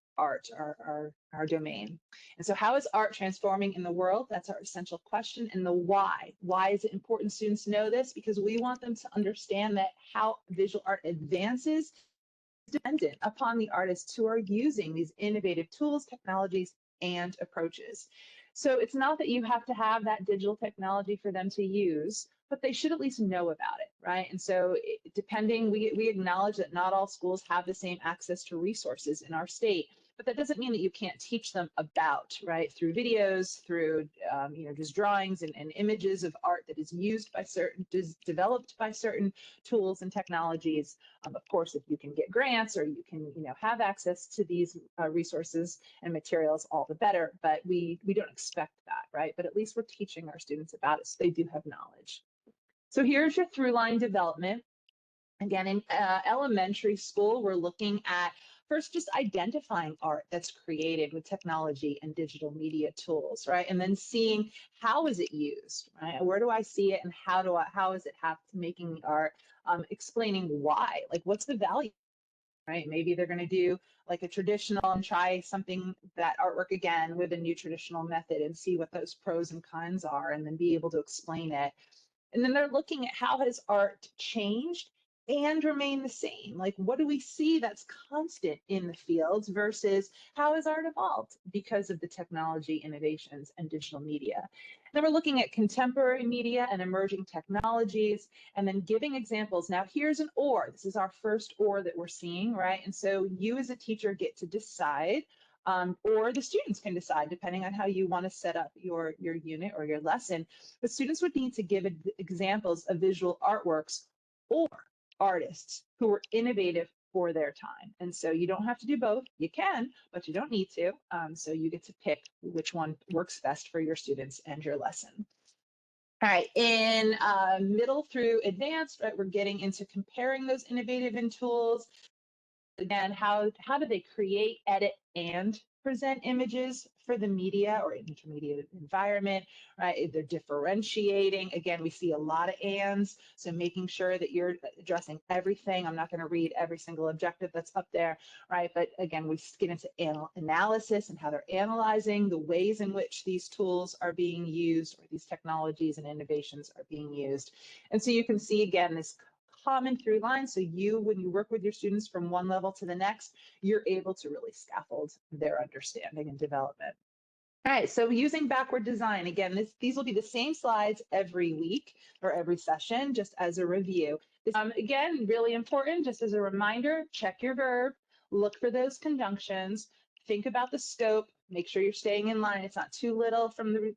our domain? And so how is art transforming in the world? That's our essential question. And the why. Why is it important students know this? Because we want them to understand that how visual art advances dependent upon the artists who are using these innovative tools, technologies, and approaches. So it's not that you have to have that digital technology for them to use, but they should at least know about it, right? And so we acknowledge that not all schools have the same access to resources in our state, but that doesn't mean that you can't teach them about, right? Through videos, through, just drawings and images of art that is used by certain, is developed by certain tools and technologies. Of course, if you can get grants or you can, have access to these resources and materials, all the better. But we don't expect that, right? But at least we're teaching our students about it so they do have knowledge. So here's your through line development. Again, in elementary school, we're looking at first just identifying art that's created with technology and digital media tools, right? And then seeing how is it used, right? Where do I see it and how is it making the art? Explaining why, like what's the value, right? Maybe they're going to do like a traditional and try something, that artwork again with a new traditional method, and see what those pros and cons are, and then be able to explain it. And then they're looking at how has art changed and remained the same? Like, what do we see that's constant in the fields versus how has art evolved because of the technology innovations and digital media? Then we're looking at contemporary media and emerging technologies, and then giving examples. Now, here's an or. This is our first or that we're seeing, right? And so you as a teacher get to decide, or the students can decide, depending on how you want to set up your unit or your lesson. The students would need to give examples of visual artworks or artists who were innovative for their time. And so you don't have to do both. You can, but you don't need to. So you get to pick which one works best for your students and your lesson. All right, in middle through advanced, right, we're getting into comparing those innovative and tools. Again, how do they create, edit, and present images for the media or intermediate environment, right? They're differentiating. Again, we see a lot of ands, so making sure that you're addressing everything. I'm not going to read every single objective that's up there, right? But again, we get into analysis and how they're analyzing the ways in which these tools are being used, or these technologies and innovations are being used. And so you can see, again, this common through line. So when you work with your students from one level to the next, you're able to really scaffold their understanding and development. All right, so using backward design, again, these will be the same slides every week or every session, just as a review. Again, really important, just as a reminder, check your verb, look for those conjunctions, think about the scope, make sure you're staying in line. It's not too little from the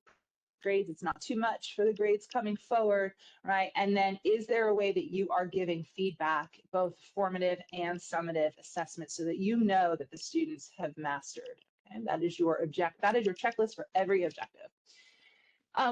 grades, it's not too much for the grades coming forward, right? And then is there a way that you are giving feedback, both formative and summative assessment, so that you know that the students have mastered? And that is your checklist for every objective.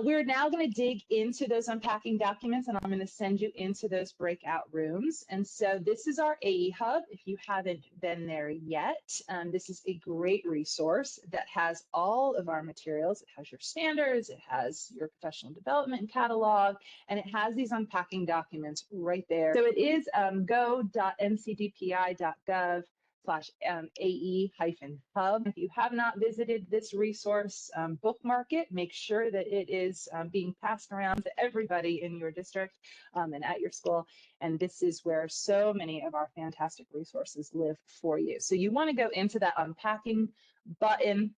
We're now going to dig into those unpacking documents, and I'm going to send you into those breakout rooms. And so this is our AE Hub. If you haven't been there yet, this is a great resource that has all of our materials. It has your standards, it has your professional development catalog, and it has these unpacking documents right there. So it is go.ncdpi.gov/AE-hub. If you have not visited this resource, bookmark it. Make sure that it is being passed around to everybody in your district and at your school. And this is where so many of our fantastic resources live for you. So you want to go into that unpacking button,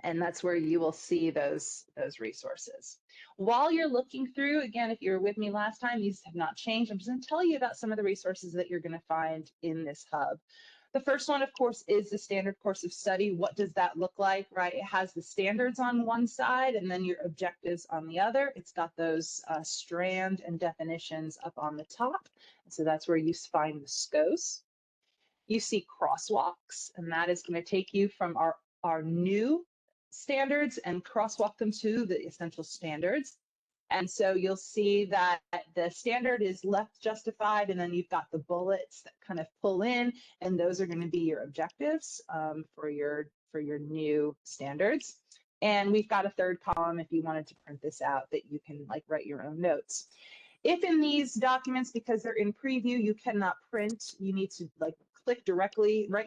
and that's where you will see those resources. While you're looking through, again, if you were with me last time, these have not changed. I'm just going to tell you about some of the resources that you're going to find in this hub. The first one, of course, is the standard course of study. What does that look like, right? It has the standards on one side and then your objectives on the other. It's got those strand and definitions up on the top. So that's where you find the SCOs. You see crosswalks, and that is going to take you from our new standards and crosswalk them to the essential standards. And so you'll see that the standard is left justified, and then you've got the bullets that kind of pull in, and those are going to be your objectives for your new standards. And we've got a third column if you wanted to print this out that you can like write your own notes. If in these documents, because they're in preview, you cannot print, you need to like right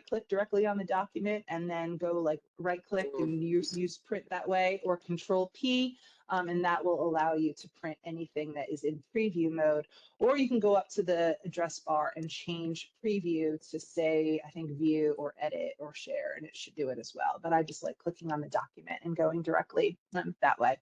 click directly on the document, and then go like right click and use print that way, or Control P, and that will allow you to print anything that is in preview mode. Or you can go up to the address bar and change preview to say, I think view or edit or share, and it should do it as well. But I just like clicking on the document and going directly that way.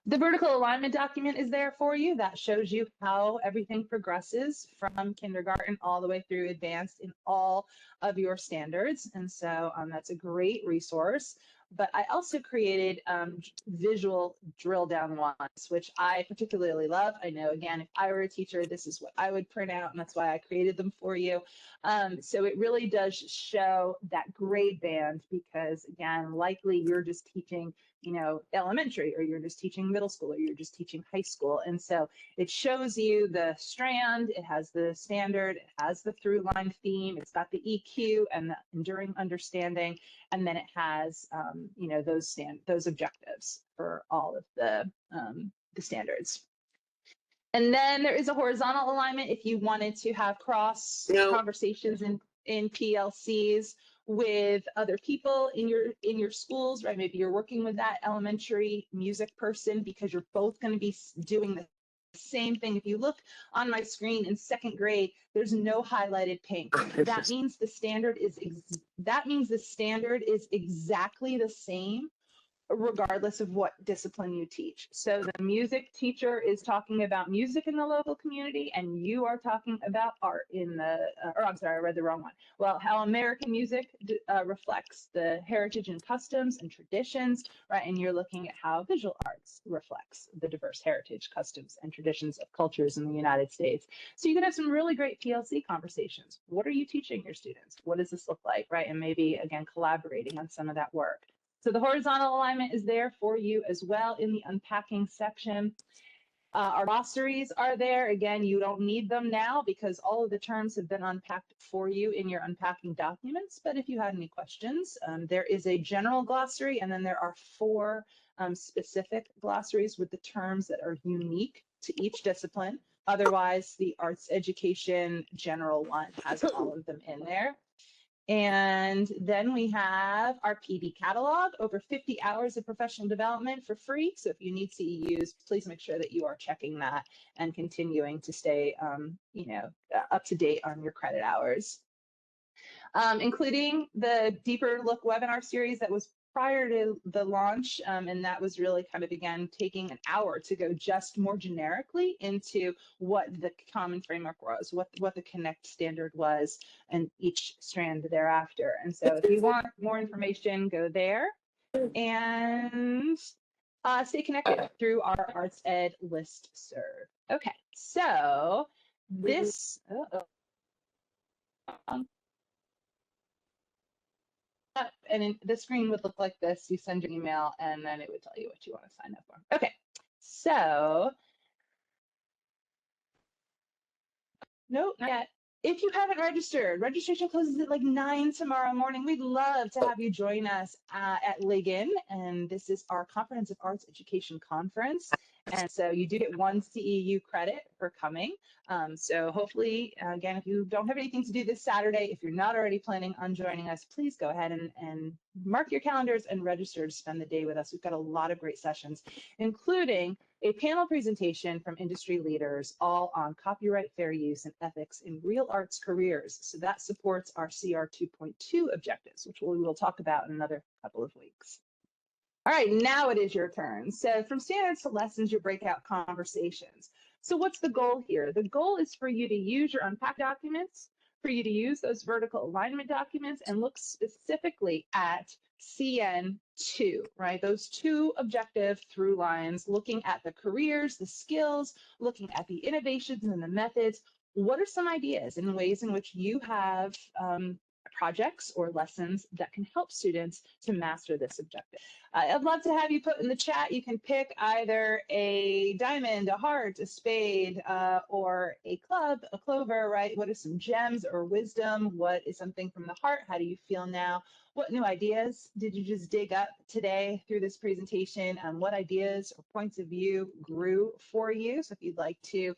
The vertical alignment document is there for you. That shows you how everything progresses from kindergarten all the way through advanced in all of your standards. And so that's a great resource. But I also created visual drill down ones, which I particularly love. I know, again, if I were a teacher, this is what I would print out, and that's why I created them for you. So it really does show that grade band because, again, likely you're just teaching elementary, or you're just teaching middle school, or you're just teaching high school. And so it shows you the strand, it has the standard, it has the through line theme, it's got the EQ and the enduring understanding, and then it has, those objectives for all of the standards. And then there is a horizontal alignment if you wanted to have cross conversations in PLCs with other people in your schools, right? Maybe you're working with that elementary music person because you're both going to be doing the same thing. If you look on my screen in second grade, there's no highlighted pink. That means the standard is exactly the same regardless of what discipline you teach. So the music teacher is talking about music in the local community, and you are talking about art in the, or I'm sorry, I read the wrong one. Well, how American music reflects the heritage and customs and traditions, right? And you're looking at how visual arts reflects the diverse heritage, customs, and traditions of cultures in the United States. So you can have some really great PLC conversations. What are you teaching your students? What does this look like, right? And maybe, again, collaborating on some of that work. So the horizontal alignment is there for you as well in the unpacking section. Our glossaries are there. Again, you don't need them now because all of the terms have been unpacked for you in your unpacking documents. But if you had any questions, there is a general glossary, and then there are 4 specific glossaries with the terms that are unique to each discipline. Otherwise, the arts education general one has all of them in there. And then we have our PD catalog, over 50 hours of professional development for free. So if you need CEUs, please make sure that you are checking that and continuing to stay, up to date on your credit hours. Including the Deeper Look webinar series that was prior to the launch, and that was really kind of, again, taking an hour to go just more generically into what the common framework was, what the Connect standard was, and each strand thereafter. And so if you want more information, go there and stay connected through our Arts Ed listserv. Okay, so this, and the screen would look like this. You send your email, and then it would tell you what you want to sign up for. Okay, so nope, not yet. If you haven't registered, registration closes at like 9 tomorrow morning. We'd love to have you join us at Ligon, and this is our Comprehensive Arts Education Conference. And so you do get 1 CEU credit for coming. So hopefully, again, if you don't have anything to do this Saturday, if you're not already planning on joining us, please go ahead and mark your calendars and register to spend the day with us. We've got a lot of great sessions, including a panel presentation from industry leaders, all on copyright, fair use, and ethics in real arts careers. So that supports our CR 2.2 objectives, which we will talk about in another couple of weeks. All right, now it is your turn. So from standards to lessons, your breakout conversations. So what's the goal here? The goal is for you to use your unpack documents, for you to use those vertical alignment documents and look specifically at CN2, right? Those 2 objective through lines, looking at the careers, the skills, looking at the innovations and the methods. What are some ideas and ways in which you have projects or lessons that can help students to master this objective? I'd love to have you put in the chat. You can pick either a diamond, a heart, a spade, or a club, a clover, right? What are some gems or wisdom? What is something from the heart? How do you feel now? What new ideas did you just dig up today through this presentation? What ideas or points of view grew for you? So if you'd like to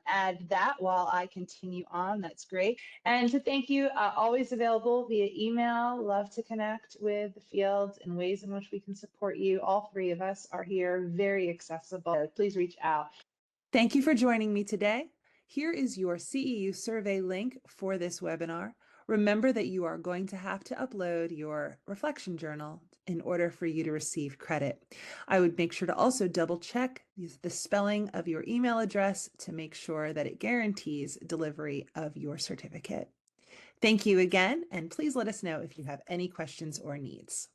add that while I continue on, that's great. And to thank you, always available via email. Love to connect with the field and ways in which we can support you. All 3 of us are here, very accessible. Please reach out. Thank you for joining me today. Here is your CEU survey link for this webinar. Remember that you are going to have to upload your reflection journal in order for you to receive credit. I would make sure to also double check the spelling of your email address to make sure that it guarantees delivery of your certificate. Thank you again, and please let us know if you have any questions or needs.